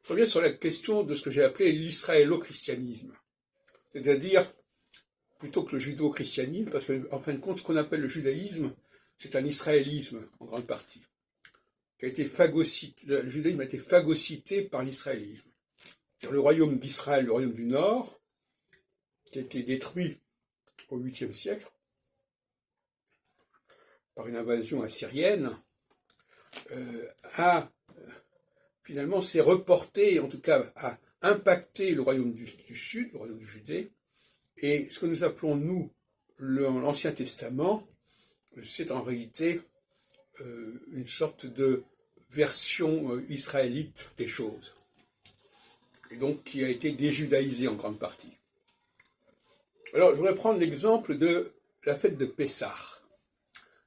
je reviens sur la question de ce que j'ai appelé l'israélo-christianisme. C'est-à-dire, plutôt que le judo-christianisme, parce qu'en fin de compte, ce qu'on appelle le judaïsme, c'est un israélisme, en grande partie, qui a été phagocyté, le judaïsme a été phagocyté par l'israélisme. C'est-à-dire le royaume d'Israël, le royaume du Nord, qui a été détruit au 8e siècle par une invasion assyrienne, finalement s'est reporté, en tout cas a impacté le royaume du Sud, le royaume de Judée, et ce que nous appelons, nous, l'Ancien Testament, c'est en réalité une sorte de version israélite des choses, et donc qui a été déjudaïsée en grande partie. Alors, je voudrais prendre l'exemple de la fête de Pessah.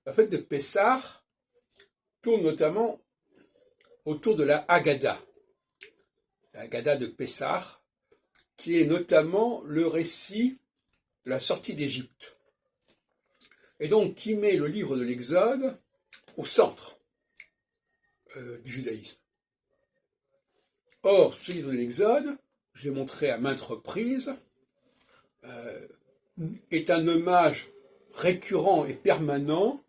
La fête de Pessah tourne notamment autour de la Haggadah de Pessah, qui est notamment le récit de la sortie d'Égypte, et donc qui met le livre de l'Exode au centre du judaïsme. Or, ce livre de l'Exode, je l'ai montré à maintes reprises, est un hommage récurrent et permanent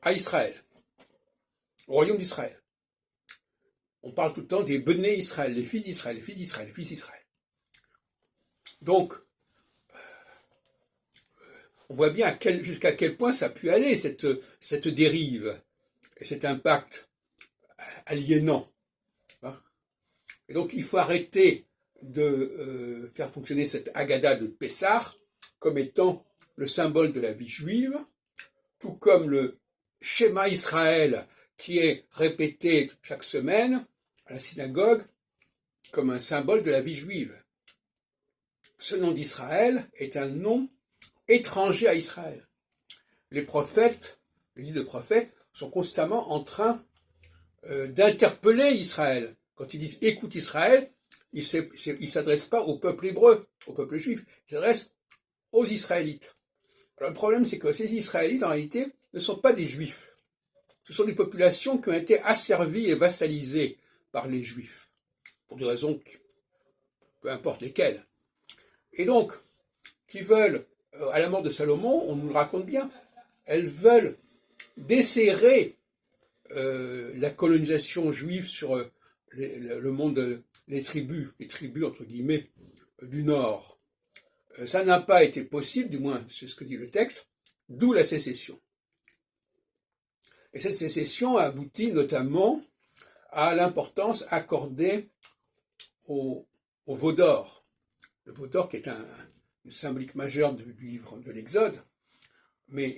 à Israël, au royaume d'Israël. On parle tout le temps des Béné Israël, les fils d'Israël, les fils d'Israël, les fils d'Israël. Donc, on voit bien jusqu'à quel point ça a pu aller, cette dérive, et cet impact aliénant. Et donc, il faut arrêter de faire fonctionner cette Haggadah de Pessah comme étant le symbole de la vie juive, tout comme le schéma Israël qui est répété chaque semaine à la synagogue comme un symbole de la vie juive. Ce nom d'Israël est un nom étranger à Israël. Les prophètes, les livres de prophètes, sont constamment en train d'interpeller Israël. Quand ils disent « écoute Israël », ils ne s'adressent pas au peuple hébreu, au peuple juif, ils s'adressent aux Israélites. Alors le problème, c'est que ces Israélites, en réalité, ne sont pas des Juifs. Ce sont des populations qui ont été asservies et vassalisées par les Juifs, pour des raisons, peu importe lesquelles. Et donc, qui veulent, à la mort de Salomon, on nous le raconte bien, elles veulent desserrer la colonisation juive sur le monde, les tribus entre guillemets, du Nord. Ça n'a pas été possible, du moins c'est ce que dit le texte, d'où la sécession. Et cette sécession aboutit notamment à l'importance accordée au veau d'or. Le veau d'or qui est une symbolique majeure du livre de l'Exode, mais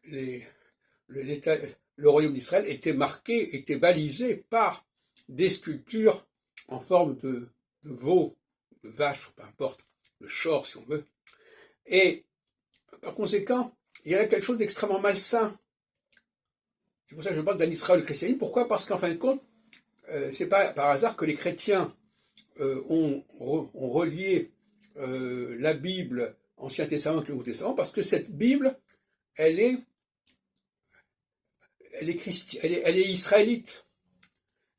le royaume d'Israël était marqué, était balisé par des sculptures en forme de veau, de vache, peu importe, de short si on veut. Et par conséquent, il y a quelque chose d'extrêmement malsain. C'est pour ça que je parle d'un Israël christianisme. Pourquoi? Parce qu'en fin de compte, c'est pas par hasard que les chrétiens ont relié la Bible, Ancien Testament avec le Nouveau Testament, parce que cette Bible, elle est israélite.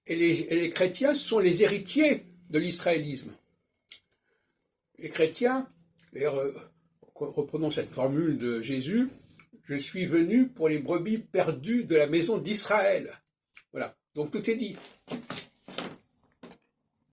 Et les chrétiens sont les héritiers de l'israélisme. Les chrétiens, d'ailleurs, reprenons cette formule de Jésus, je suis venu pour les brebis perdues de la maison d'Israël. Voilà, donc tout est dit.